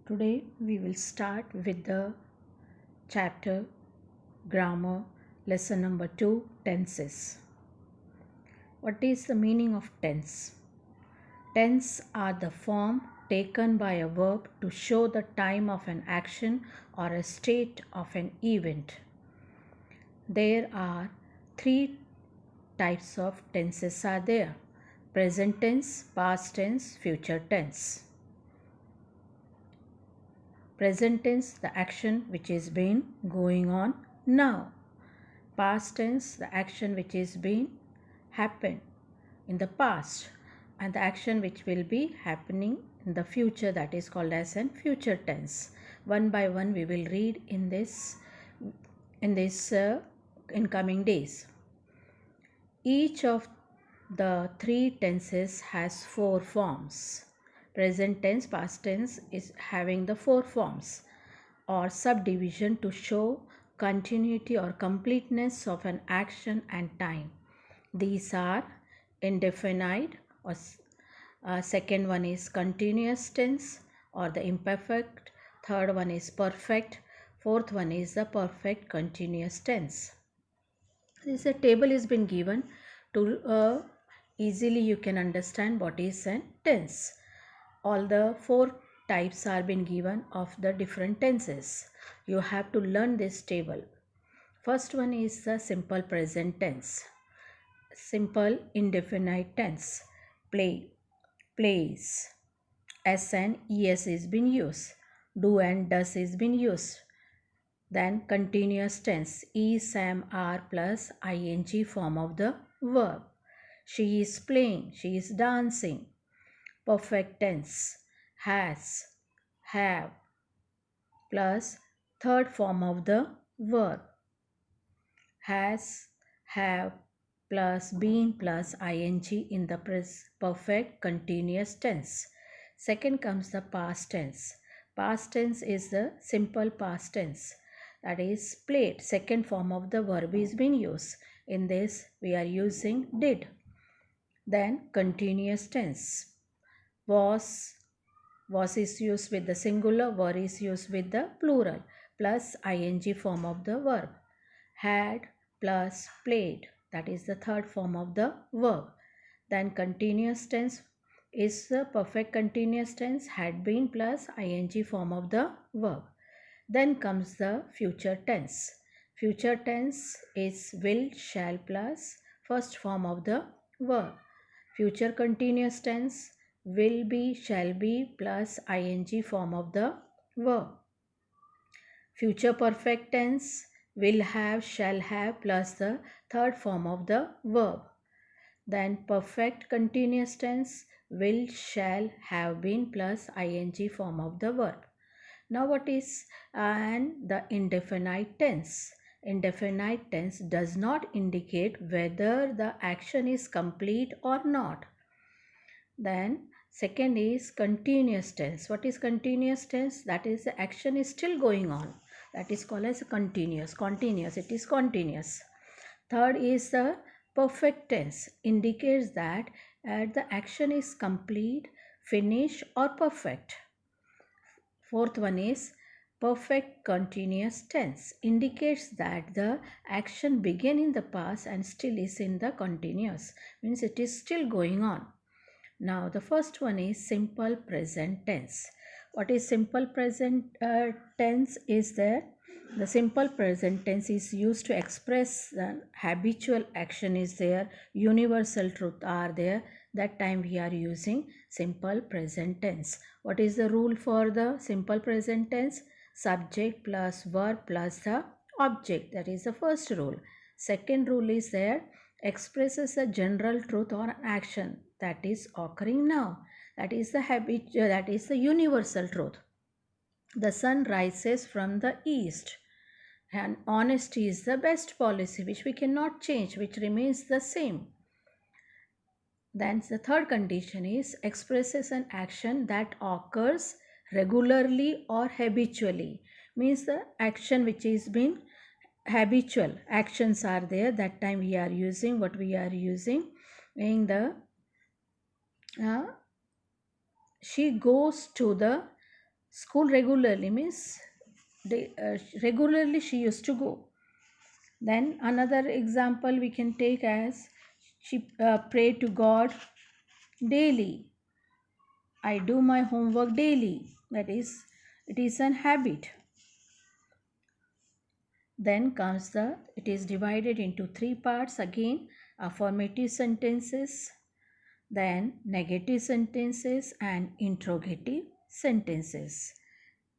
Today we will start with the chapter Grammar, lesson number 2, tenses. What is the meaning of tense? Tense are the form taken by a verb to show the time of an action or a state of an event. There are three types of tenses are there: present tense, past tense, future tense. Present tense, the action which is been going on now. Past tense, the action which is been happened in the past, and the action which will be happening in the future, that is called as an future tense. One by one we will read in coming days. Each of the three tenses has four forms. Present tense, past tense is having the four forms or subdivision to show continuity or completeness of an action and time. These are indefinite, or second one is continuous tense or the imperfect, third one is perfect, fourth one is the perfect continuous tense. This table has been given to easily you can understand what is a tense. All the four types are been given of the different tenses. You have to learn this table. First one is the simple present tense. Simple indefinite tense. Play, plays. S and es is been used. Do and does is been used. Then continuous tense, is, am, are plus ing form of the verb. She is playing, she is dancing. Perfect tense, has, have plus third form of the verb. Has, have plus been plus ing in the perfect continuous tense. Second comes the past tense. Past tense is the simple past tense, that is played. Second form of the verb is being used. In this we are using did. Then continuous tense. Was is used with the singular, were is used with the plural, plus ing form of the verb. Had plus played, that is the third form of the verb. Then continuous tense is the perfect continuous tense, had been plus ing form of the verb. Then comes the future tense. Future tense is will, shall plus first form of the verb. Future continuous tense will be, shall be plus ing form of the verb. Future perfect tense will have, shall have plus the third form of the verb. Then perfect continuous tense will, shall, have been plus ing form of the verb. Now what is the indefinite tense? Indefinite tense does not indicate whether the action is complete or not. Then second is continuous tense. What is continuous tense? That is the action is still going on. That is called as continuous. It is continuous. Third is the perfect tense. Indicates that the action is complete, finished or perfect. Fourth one is perfect continuous tense. Indicates that the action began in the past and still is in the continuous. Means it is still going on. Now the first one is simple present tense. What is simple present tense is that the simple present tense is used to express the habitual action is there, universal truth are there. That time we are using simple present tense. What is the rule for the simple present tense? Subject plus verb plus the object. That is the first rule. Second rule is there, expresses a general truth or an action that is occurring now. That is the universal truth. The sun rises from the east, and honesty is the best policy, which we cannot change, which remains the same. Then the third condition is expresses an action that occurs regularly or habitually. Means the action which is being habitual actions are there. That time we are using what we are using in the she goes to the school regularly means regularly she used to go. Then another example we can take as she prayed to God daily. I do my homework daily. That is, it is an habit. Then comes it is divided into three parts again: affirmative sentences, then negative sentences, and interrogative sentences.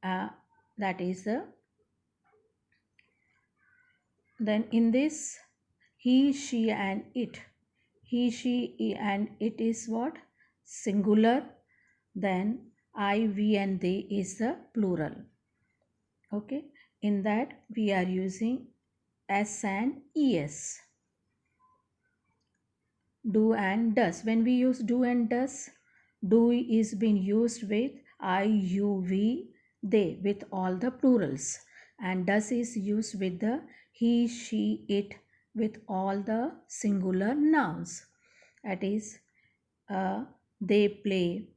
That is then in this, he, she, and it. He, she, and it is what? Singular. Then I, we, and they is the plural. Okay, in that we are using s and es. Do and does. When we use do and does, do is being used with I, you, we, they with all the plurals, and does is used with the he, she, it with all the singular nouns. That is, they play.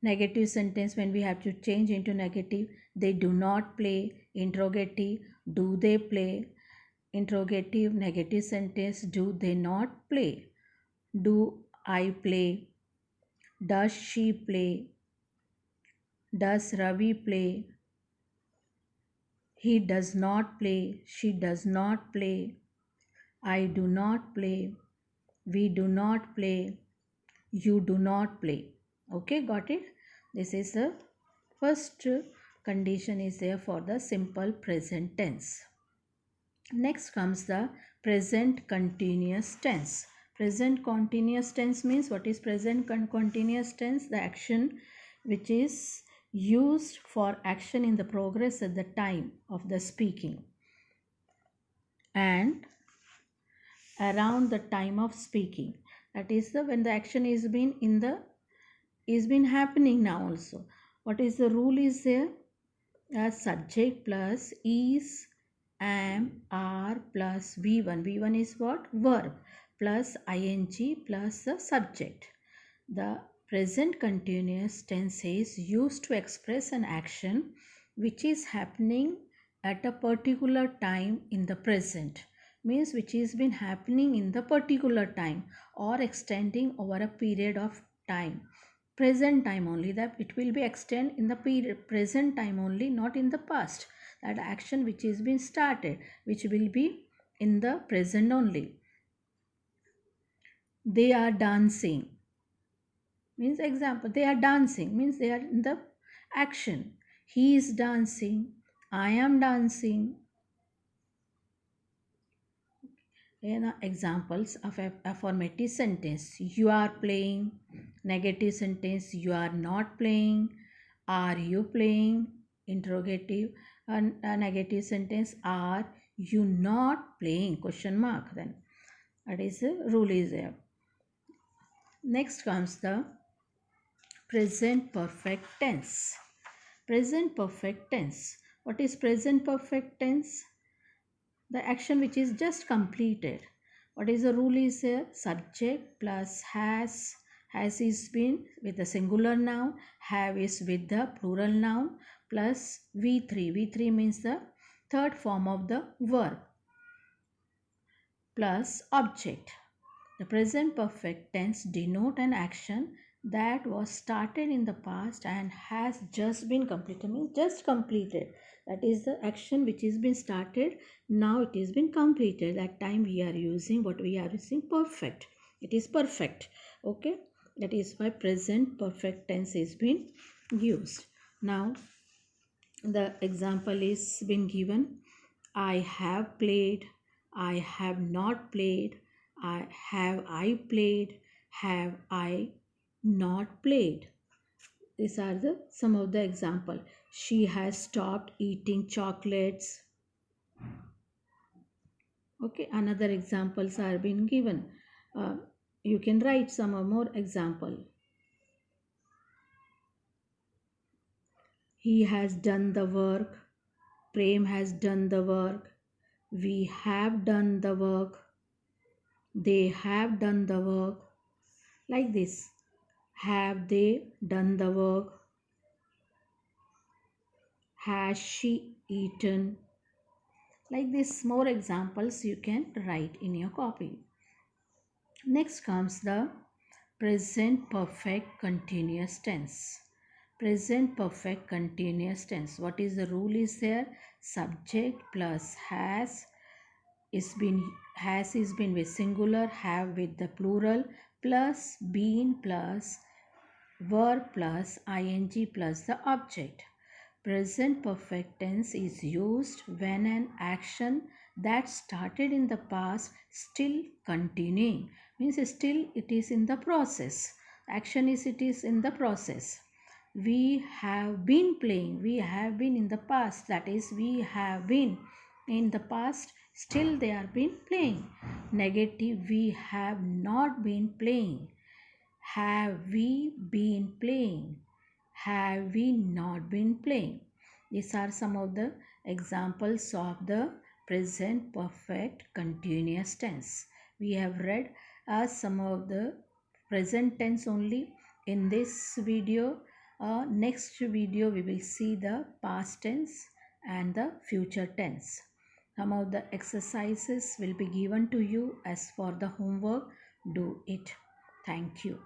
Negative sentence, when we have to change into negative, they do not play. Interrogative, do they play? Interrogative, negative sentence, do they not play? Do I play? Does she play? Does Ravi play? He does not play. She does not play. I do not play. We do not play. You do not play. Okay, got it? This is the first condition is there for the simple present tense. Next comes the present continuous tense. Present continuous tense means, what is present continuous tense? The action which is used for action in the progress at the time of the speaking and around the time of speaking. That is when the action is been happening now also. What is the rule is there? As subject plus is, am, are plus v1. v1 is what? Verb plus ing plus the subject. The present continuous tense is used to express an action which is happening at a particular time in the present. Means which has been happening in the particular time or extending over a period of time. Present time only, that it will be extend in the period present time only, not in the past. That action which is been started, which will be in the present only. They are dancing means, example, they are dancing means they are in the action. He is dancing, I am dancing. Examples of affirmative sentence: you are playing. Negative sentence: you are not playing. Are you playing? Interrogative. A negative sentence: are you not playing? Question mark. Then that is the rule is there. Next comes the present perfect tense. Present perfect tense. What is present perfect tense? The action which is just completed. What is the rule is here? Subject plus has. Has is been with the singular noun. Have is with the plural noun plus v3. v3 means the third form of the verb plus object. The present perfect tense denote an action that was started in the past and has just been completed, means just completed. That is the action which has been started, now it has been completed. That time we are using, what we are using, perfect. It is perfect. Okay, that is why present perfect tense is been used. Now the example is been given: I have played, I have not played, I played, have I not played. These are some of the example. She has stopped eating chocolates. Okay, another examples are being given. You can write some more example. He has done the work. Prem has done the work. We have done the work. They have done the work. Like this. Have they done the work? Has she eaten? Like this, more examples you can write in your copy. Next comes the present perfect continuous tense. Present perfect continuous tense. What is the rule is there? Subject plus is been with singular, have with the plural, plus been plus verb plus ing plus the object. Present perfect tense is used when an action that started in the past still continuing, means still it is in the process. Action is it is in the process. We have been playing, we have been in the past, that is we have been in the past, still they are been playing. Negative, we have not been playing. Have we been playing? Have we not been playing? These are some of the examples of the present perfect continuous tense. We have read some of the present tense only in this video. Next video we will see the past tense and the future tense. Some of the exercises will be given to you as for the homework. Do it. Thank you.